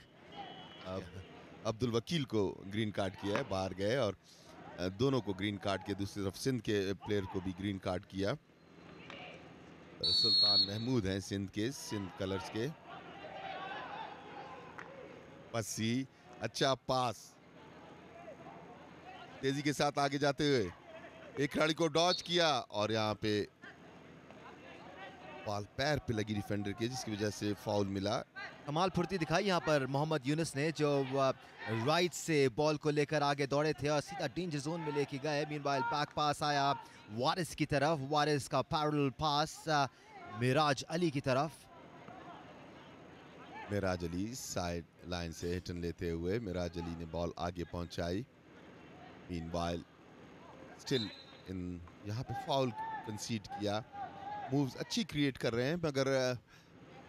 Abdul वकील को ग्रीन कार्ड किया है, बाहर गए, और दोनों को ग्रीन कार्ड के, दूसरी तरफ सिंध के प्लेयर को भी ग्रीन कार्ड किया। सुल्तान महमूद हैं सिंध के, सिंध कलर्स के। पसी, अच्छा पास, तेजी के साथ आगे जाते हुए एक खिलाड़ी को डॉज किया, और यहाँ पे बॉल पैर पे लगी डिफेंडर के, जिसकी वजह से फाउल मिला। कमाल फुर्ती दिखाई यहाँ पर मोहम्मद यूनुस ने, जो राइट से बॉल को लेकर आगे दौड़े थे और सीधा डेंजर जोन में लेके गए। मीनवाइल बैक पास आया वारिस की तरफ, वारिस का पैरेलल पास मिराज अली की तरफ। मिराज अली साइड लाइन से हिटन लेते हुए मिराज अली ने बॉल आगे पहुंचाई। मीनवाइल स्टिल इन यहाँ पे फाउल कंसीड किया। मूव्स अच्छी क्रिएट कर रहे हैं, मगर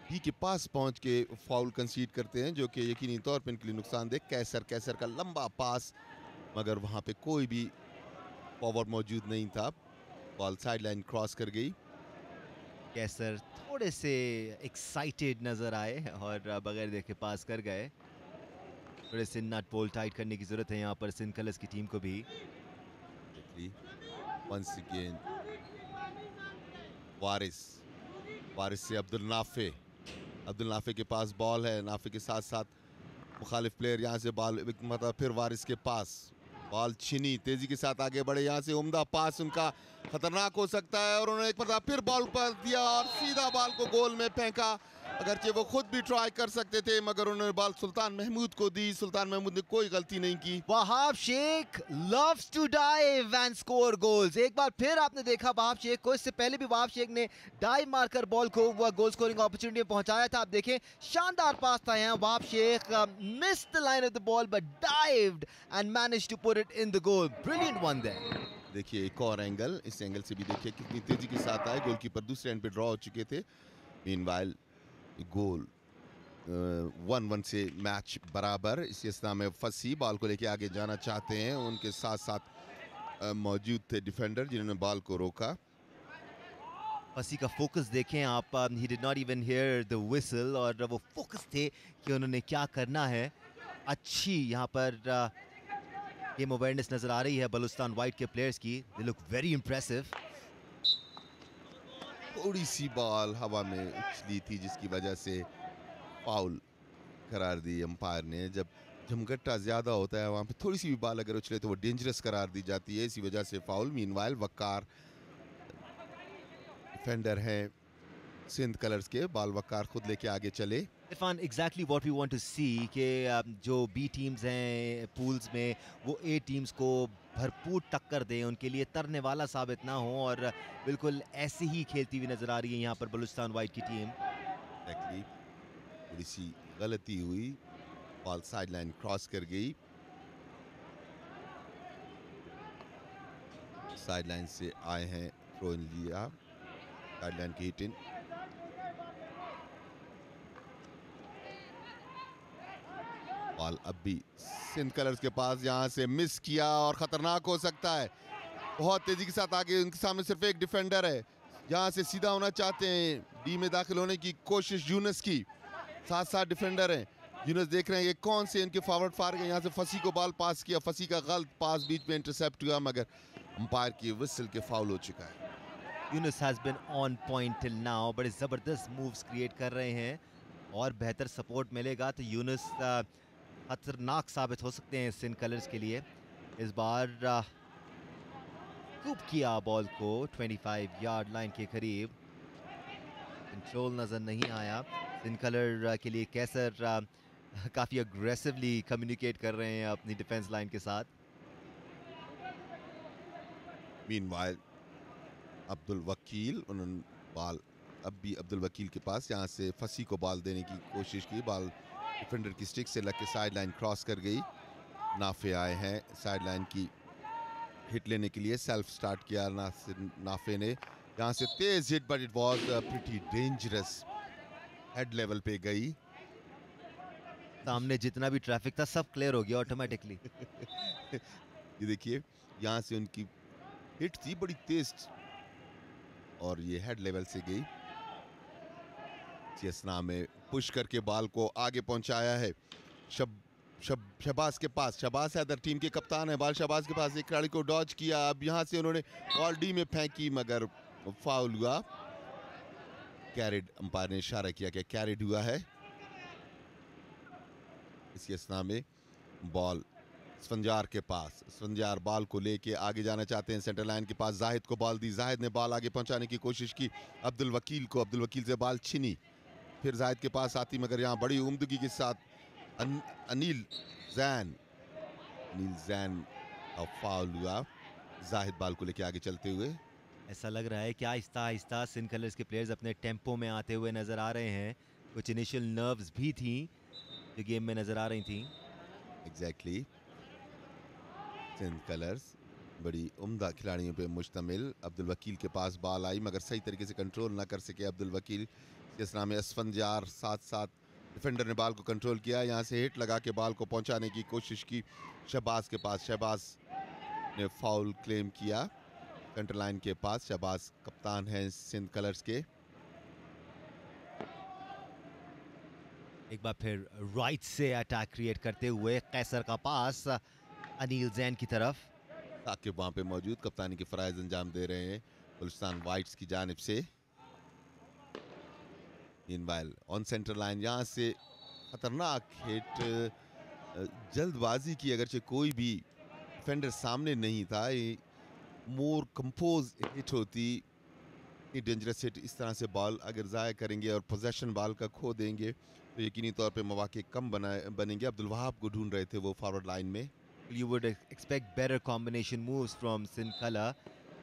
बी के पास पहुंच के फाउल कंसीड करते हैं, जो कि यकीनी तौर पे इनके लिए नुकसानदेह। कैसर का लंबा पास, मगर वहां पे कोई भी फॉरवर्ड मौजूद नहीं था, बॉल साइड लाइन क्रॉस कर गई। कैसर थोड़े से एक्साइटेड नजर आए और बगैर देखे पास कर गए। थोड़े से नट बोल्ट टाइट करने की जरूरत है यहाँ पर सिंध कलर्स की टीम को भी। वंस अगेन वारिस से अब्दुल नाफे के पास बॉल है। नाफे के साथ साथ मुखालिफ प्लेयर, यहाँ से बॉल मतलब फिर वारिस के पास, बॉल छीनी, तेजी के साथ आगे बढ़े, यहाँ से उम्दा पास उनका खतरनाक हो सकता है, और उन्होंने एक मतलब फिर बॉल पर दिया और सीधा बॉल को गोल में फेंका। अगरचे वो खुद भी ट्राई कर सकते थे मगर उन्होंने बॉल सुल्तान महमूद को दी। सुल्तान महमूद ने कोई गलती नहीं की। Wahab Sheikh loves to dive and score goals। एक बार फिर आपने देखा वहाब शेख को, इससे पहले भी वहाब शेख ने डाइव मारकर बॉल को वह गोल स्कोरिंग अपॉर्चुनिटी में पहुंचाया था। आप देखें शानदार पास था यहाँ। Wahab Sheikh missed the line of the ball but dived and managed to put it in the goal। Brilliant one there। देखिए एक और एंगल, इस एंगल से भी देखिए कितनी तेजी के साथ आए। गोलकीपर दूसरे एंड पे ड्रॉ हो चुके थे। मीनवाइल गोल 1-1 से मैच बराबर। इस अस्ना में फसी बॉल को लेके आगे जाना चाहते हैं। उनके साथ साथ मौजूद थे डिफेंडर जिन्होंने बॉल को रोका। फसी का फोकस देखें आप। He did not even here the whistle और वो फोकस थे कि उन्होंने क्या करना है। अच्छी यहाँ पर गेम अवेयरनेस नजर आ रही है बलूचिस्तान वाइट के प्लेयर्स की। They look very impressive. थोड़ी सी बॉल हवा में उछली थी जिसकी वजह से फाउल करार दी अंपायर ने। जब झमघट्टा ज्यादा होता है वहां पे थोड़ी सी भी बॉल अगर उछले तो वो डेंजरस करार दी जाती है, इसी वजह से फाउल। मीनवाइल वक्कार डिफेंडर है सिंध कलर्स के, बॉल वक्कार खुद लेके आगे चले। Irfan exactly what we want to see कि जो बी टीम्स हैं पूल्स में वो ए टीम्स को भरपूर टक्कर दें, उनके लिए तरने वाला साबित ना हो और बिल्कुल ऐसे ही खेलती हुई नजर आ रही है यहाँ पर बलूचिस्तान वाइट की टीम। एक्चुअली थोड़ी सी गलती हुई, बॉल साइड लाइन क्रॉस कर गई। साइड लाइन से आए हैं, थ्रो इन लिया, साइड लाइन की हिट इन। बॉल अब भी सिंध कलर्स के पास, यहां से मिस किया और खतरनाक हो सकता है। बहुत तेजी के साथ आगे, उनके सामने सिर्फ एक डिफेंडर है। यहां से सीधा होना चाहते हैं, डी में दाखिल होने की कोशिश यूनुस की, साथ साथ डिफेंडर हैं। यूनुस देख रहे हैं कि कौन से इनके फॉरवर्ड फार गए। यहाँ से फसी को बॉल पास किया, फसी का गलत पास बीच में इंटरसेप्ट हुआ मगर अंपायर की विसल के फाउल हो चुका है। Younus has been on point till now, बड़े जबरदस्त मूव्स क्रिएट कर रहे हैं और बेहतर सपोर्ट मिलेगा तो यूनुस खतरनाक साबित हो सकते हैं सिंध कलर्स के लिए। इस बार स्कूप किया बॉल को 25 यार्ड लाइन के करीब, कंट्रोल नजर नहीं आया। सिंध कलर के लिए कैसर काफी अग्रेसिवली कम्युनिकेट कर रहे हैं अपनी डिफेंस लाइन के साथ। मीनवाइल अब्दुल वकील, उन्होंने बॉल अब भी अब्दुल वकील के पास, यहाँ से फसी को बॉल देने की कोशिश की। बॉल डिफेंडर की स्टिक से लग के साइड लाइन क्रॉस कर गई। नाफे आए हैं साइड लाइन की हिट लेने के लिए, सेल्फ स्टार्ट किया नाफे ने। यहाँ से तेज hit but it was pretty dangerous, head level पे गई। सामने जितना भी ट्रैफिक था सब क्लियर हो गया ऑटोमेटिकली। ये देखिए यहाँ से उनकी हिट थी बड़ी तेज और ये हेड लेवल से गई। चेसना में पुश करके बॉल को आगे पहुंचाया है शहबाज के पास। शहबाज हैदर टीम के कप्तान है, बॉल शहबाज के पास, एक खिलाड़ी को डॉज किया। अब यहां से उन्होंने बॉल डी में फेंकी मगर फाउल हुआ। कैरिड, अंपायर ने इशारा किया कि कैरिड हुआ है। इसी अस्ना में बॉल स्फंजार के पास, स्फंजार बॉल को लेके आगे जाना चाहते हैं सेंटर लाइन के पास। जाहिद को बॉल दी, जाहिद ने बॉल आगे पहुंचाने की कोशिश की अब्दुल वकील को, अब्दुल वकील से बॉल छिनी, फिर जाहिद के पास आती मगर यहाँ बड़ी उम्दगी के साथ अनिल जैन का फाउल हुआ। जाहिद बॉल को लेके आगे चलते हुए, ऐसा लग रहा है कि आहिस्ता आहिस्ता सिंध कलर्स के प्लेयर्स अपने टेम्पो में आते हुए नजर आ रहे हैं। कुछ इनिशियल नर्व्स भी थी जो गेम में नजर आ रही थी। एग्जैक्टली सिंध कलर्स बड़ी उम्दा खिलाड़ियों पे मुश्तमिल। अब्दुल वकील के पास बॉल आई मगर सही तरीके से कंट्रोल ना कर सके अब्दुल वकील। जिस नाम है असफंजार, साथ साथ डिफेंडर ने बॉल को कंट्रोल किया, यहाँ से हिट लगा के बॉल को पहुंचाने की कोशिश की शहबाज के पास। शहबाज ने फाउल क्लेम किया सेंटर लाइन के पास। शहबाज कप्तान है सिंध कलर्स के। एक बार फिर राइट से अटैक क्रिएट करते हुए कैसर का पास अनिल जैन की तरफ। साकिब वहां पे मौजूद कप्तानी के फराइज अंजाम दे रहे हैं बलूचिस्तान वाइट्स की जानिब से। मीनवाइल ऑन सेंटर लाइन, यहाँ से खतरनाक हिट, जल्दबाजी की, अगरचे कोई भी डिफेंडर सामने नहीं था, मोर कंपोज हिट होती इतनी डेंजरस हिट, इस तरह से बॉल अगर ज़ाया करेंगे और पोजेशन बॉल का खो देंगे तो यकीनी तौर पे मौके कम बनेंगे। अब्दुल वहाब को ढूंढ रहे थे वो फॉरवर्ड लाइन में। You would expect better combination moves from Sincala.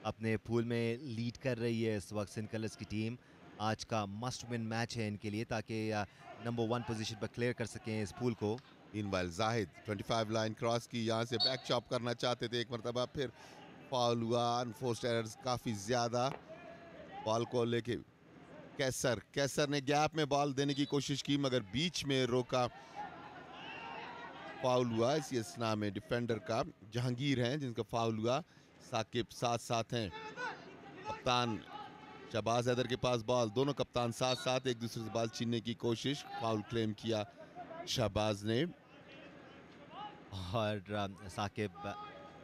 अपने पूल में लीड कर रही है इस वक्त सिनकलर्स की टीम। आज का मस्ट विन मैच है इनके लिए ताकि नंबर 1 पोजीशन पर क्लियर कर सकें इस पूल को। मीनवाइल जाहिद 25 लाइन क्रॉस की, यहाँ से बैक चॉप करना चाहते थे, एक मरतबा फिर फाउल हुआ। अनफोर्स्ड एरर्स काफ़ी ज़्यादा। बॉल को लेके कैसर ने गैप में बॉल देने की कोशिश की मगर बीच में रोका। फाउल हुआ इसी असना में डिफेंडर का जहांगीर हैं जिनका फाउल हुआ। साकिब साथ साथ हैं, कप्तान शहबाज हैदर के पास बॉल, दोनों कप्तान साथ साथ एक दूसरे से बॉल छीनने की कोशिश। फाउल क्लेम किया शहबाज ने। और साकिब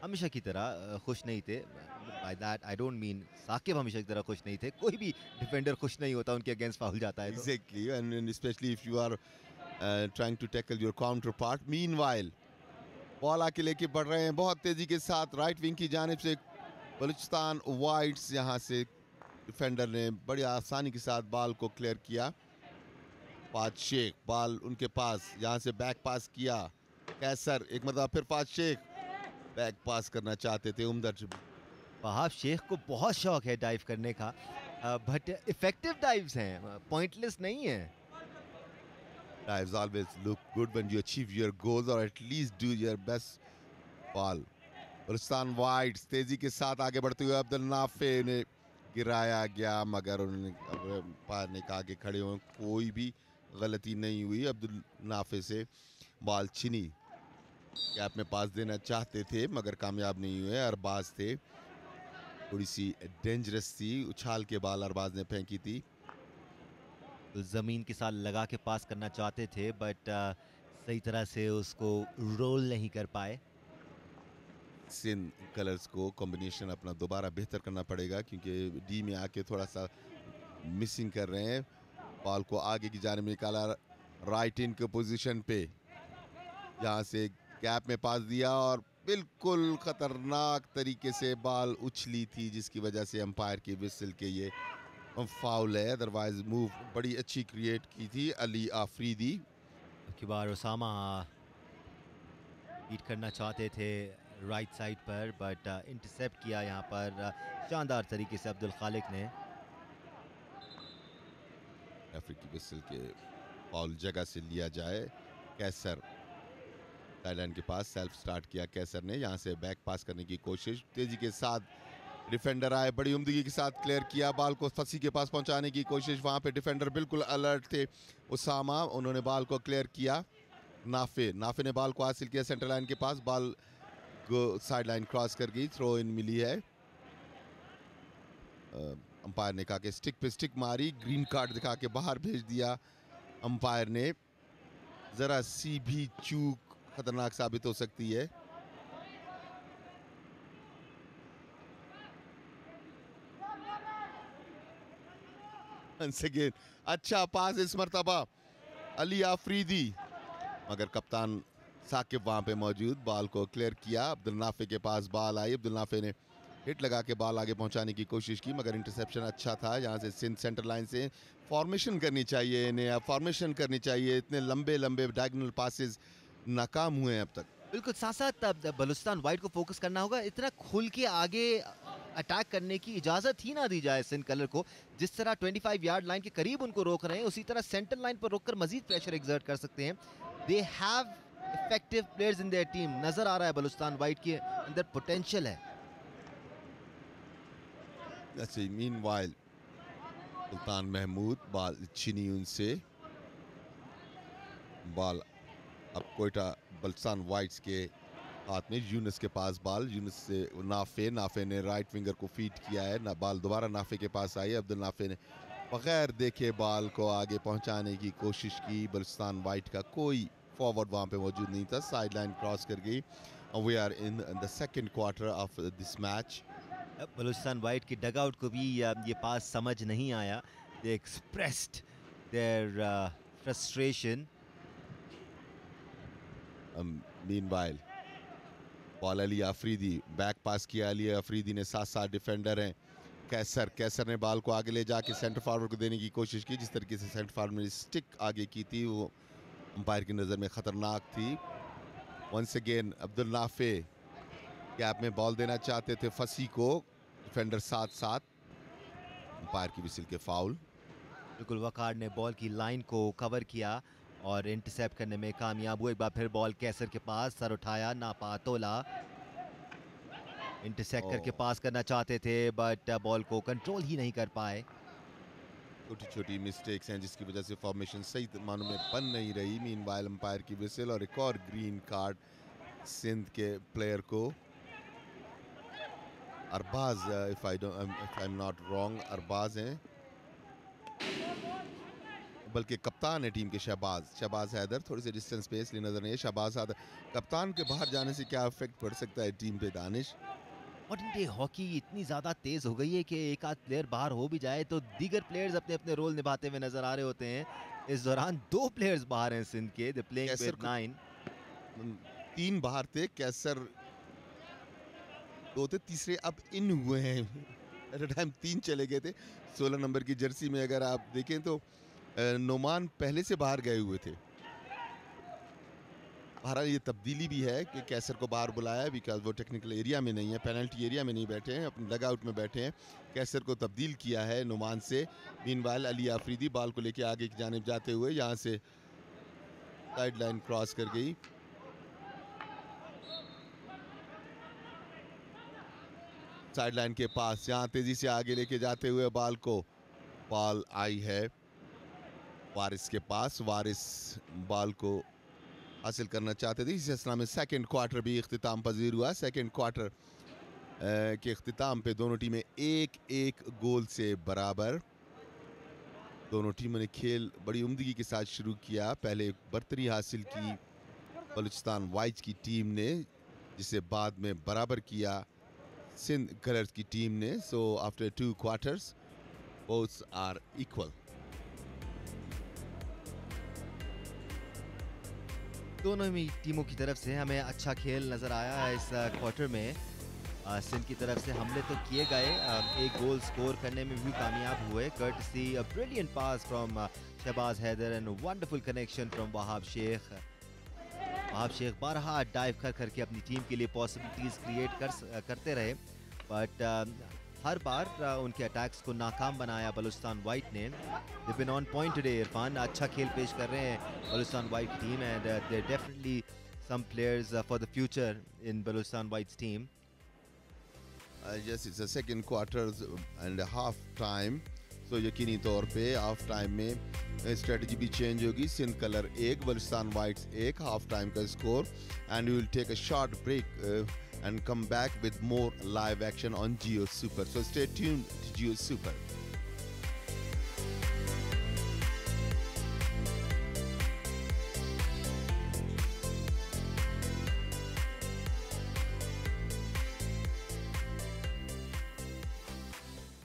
हमेशा की तरह खुश नहीं थे। By that I don't mean Saqib हमेशा की तरह खुश नहीं थे। कोई भी डिफेंडर खुश नहीं होता उनके अगेंस्ट फाउल जाता है तो। Exactly, and specially if you are trying to tackle your counterpart. Meanwhile ball आके लेके बढ़ रहे हैं बहुत तेजी के साथ राइट विंग की जानिब से बलूचिस्तान वाइट्स। यहाँ से डिफेंडर ने बड़ी आसानी के साथ बॉल को क्लियर किया। फाज शेख बॉल उनके पास, यहाँ से बैक पास किया कैसर, एक मतलब फिर फाज शेख बैक पास करना चाहते थे उम्दा। वहाब शेख को बहुत शौक है डाइव करने का, बट इफेक्टिव डाइव्स हैं, पॉइंटलेस नहीं है। Dives always look good when you achieve your goals or at least do your best. Ball Balochistan whites तेजी के साथ आगे बढ़ते हुए अब्दुल नाफे ने गिराया गया मगर उन्होंने पार ने कहा कि खड़े हुए कोई भी गलती नहीं हुई। अब्दुल नाफे से बॉल छिनी, गैप में पास देना चाहते थे मगर कामयाब नहीं हुए। अरबाज थे, थोड़ी सी डेंजरस थी, उछाल के बॉल अरबाज ने फेंकी थी। ज़मीन के साथ लगा के पास करना चाहते थे बट सही तरह से उसको रोल नहीं कर पाए। सिंध कलर्स को कॉम्बिनेशन अपना दोबारा बेहतर करना पड़ेगा क्योंकि डी में आके थोड़ा सा मिसिंग कर रहे हैं। बॉल को आगे की जाने में निकाला राइट इन के पोजीशन पे, यहाँ से गैप में पास दिया और बिल्कुल खतरनाक तरीके से बॉल उछली थी जिसकी वजह से अंपायर की विसल के ये फाउल है। अदरवाइज मूव बड़ी अच्छी क्रिएट की थी अली आफरीदी। की बार उसामा बीट करना चाहते थे राइट साइड पर बट इंटरसेप्ट किया यहाँ पर शानदार तरीके से अब्दुल खालिक ने। अफ्रीकी विसल के फाउल जगह से लिया जाए। कैसर थाईलैंड के पास सेल्फ स्टार्ट किया कैसर ने, यहाँ से बैक पास करने की कोशिश, तेजी के साथ डिफेंडर आए, बड़ी उम्दगी के साथ क्लियर किया, बॉल को फसी के पास पहुंचाने की कोशिश, वहां पे डिफेंडर बिल्कुल अलर्ट थे उसामा, उन्होंने बॉल को क्लियर किया। नाफे ने बॉल को हासिल किया सेंटर लाइन के पास, बॉल साइड लाइन क्रॉस कर गई, थ्रो इन मिली है। अंपायर ने कहा कि स्टिक पे स्टिक मारी, ग्रीन कार्ड दिखा के बाहर भेज दिया अंपायर ने। जरा सी भी चूक खतरनाक साबित हो सकती है। Again, अच्छा पास इस मर्तबा अली आफरीदी, मगर कप्तान साकिब वहां पे मौजूद, बॉल को क्लियर किया। अब्दुल नाफे के पास बॉल आई, अब्दुल नाफे ने हिट लगा के बॉल आगे पहुंचाने की कोशिश की मगर इंटरसेप्शन अच्छा था। यहाँ से सिंध सेंटर लाइन से फॉर्मेशन करनी चाहिए इन्हें, फॉर्मेशन करनी चाहिए, इतने लंबे लंबे डायगोनल पासेस नाकाम हुए हैं अब तक। बिल्कुल, साथ साथ बलूचिस्तान वाइट को फोकस करना होगा, इतना खुल के आगे अटैक करने की इजाजत ही ना दी जाए सिंध कलर को। जिस तरह 25 यार्ड लाइन के करीब उनको रोक रहे हैं उसी तरह सेंटर लाइन पर रोककर मजीद प्रेशर एक्सर्ट कर सकते हैं। They have effective players in their team, नजर आ रहा है बलूचिस्तान वाइट के अंदर पोटेंशियल है। मीनवाइल सुल्तान महमूद बॉल छीनी उनसे, बॉल अब कोयटा बलूचिस्तान वाइट्स के हाथ में, यूनुस के पास बॉल, यूनुस से नाफे ने राइट विंगर को फीड किया है ना, बॉल दोबारा नाफे के पास आई। अब्दुल नाफे ने बगैर देखे बॉल को आगे पहुंचाने की कोशिश की, बलूचिस्तान वाइट का कोई फॉरवर्ड वहां पे मौजूद नहीं था, साइड लाइन क्रॉस कर गई। We are in the second quarter of this match. Balochistan white की डगआउट को भी ये पास समझ नहीं आया। They expressed their frustration. Meanwhile ball Ali Afridi, back pass किया अली आफरीदी ने, साथ साथ डिफेंडर हैं कैसर ने बॉल को आगे ले जाके सेंटर फॉरवर्ड को देने की कोशिश की। जिस तरीके से सेंटर फॉरवर्ड ने स्टिक आगे की थी वो अंपायर की नज़र में ख़तरनाक थी। Once again Abdul Nafay gap में बॉल देना चाहते थे फसी को, डिफेंडर साथ साथ, अंपायर की विसिल के फाउल। बिल्कुल वकार ने बॉल की लाइन को कवर किया और इंटरसेप्ट करने में कामयाब हुए। एक बार फिर बॉल कैसर के पास, सर उठाया, नापा, तोला, इंटरसेप्ट करके पास करना चाहते थे बट बॉल को कंट्रोल ही नहीं कर पाए। छोटी छोटी मिस्टेक्स हैं जिसकी वजह से फॉर्मेशन सही मानों में बन नहीं रही। मीनवाइल अंपायर की विसिल और एक और ग्रीन कार्ड सिंध के प्लेयर को। Arbaz, if I am not wrong, Arbaz हैं, बल्कि कप्तान है टीम के शहबाज हैदर। थोड़ी सी डिस्टेंस पे इसलिए नजर नहीं है। शहबाज हैदर कप्तान के बाहर जाने से क्या इफेक्ट पड़ सकता है टीम पे दानिश? मॉडर्न डे हॉकी इतनी ज़्यादा तेज़ हो गई है कि एक आध प्लेयर बाहर हो भी जाए तो दीगर प्लेयर्स अपने अपने रोल निभाते हुए नजर आ रहे होते हैं। इस दौरान 2 प्लेयर्स बाहर हैं सिंध के, दे प्लेइंग विद 9। 3 बाहर थे, कैसर 2 थे, तीसरे अब इन हुए हैं। एट अ टाइम 3 चले गए थे। 16 नंबर की जर्सी में अगर आप देखें तो नोमान पहले से बाहर गए हुए थे। बहरहाल ये तब्दीली भी है कि कैसर को बाहर बुलाया बिकॉज वो टेक्निकल एरिया में नहीं है, पेनल्टी एरिया में नहीं बैठे हैं, अपने डग आउट में बैठे हैं। कैसर को तब्दील किया है नुमान से। मीनवाइल अली आफरीदी बॉल को लेके आगे की जानिब जाते हुए यहाँ से साइड लाइन क्रॉस कर गई। साइड लाइन के पास यहाँ तेजी से आगे लेके जाते हुए बॉल आई है वारिस के पास। वारिस बॉल को हासिल करना चाहते थे। इस असला में सेकंड क्वार्टर भी इख्तिताम पजीर हुआ। सेकंड क्वार्टर के इख्तिताम पे दोनों टीमें 1-1 गोल से बराबर। दोनों टीमों ने खेल बड़ी उम्दगी के साथ शुरू किया। पहले बर्तरी हासिल की बलूचिस्तान वाइट्स की टीम ने, जिसे बाद में बराबर किया सिंध कलर्स की टीम ने। So after 2 quarters both are equal. दोनों ही टीमों की तरफ से हमें अच्छा खेल नज़र आया है इस क्वार्टर में। सिंध की तरफ से हमले तो किए गए, एक गोल स्कोर करने में भी कामयाब हुए courtesy a brilliant pass from Shahbaz Haider and wonderful connection from Wahab Sheikh. Wahab Sheikh बारहा डाइव कर करके अपनी टीम के लिए पॉसिबिलिटीज़ क्रिएट करते रहे बट हर बार उनके अटैक्स को नाकाम बनाया बलूचिस्तान वाइट ने। They been on point today Irfan, अच्छा खेल पेश कर रहे हैं Balochistan white team and there definitely some players for the future in Balochistan whites team. Yes, it's a second quarter and a half time. तो यकीनी तौर पे हाफ टाइम में स्ट्रेटजी भी चेंज होगी। Sindh colour 1 Balochistan whites 1, half time का score. And we will take a short break and come back with more live action on Geo Super. So stay tuned to Geo Super.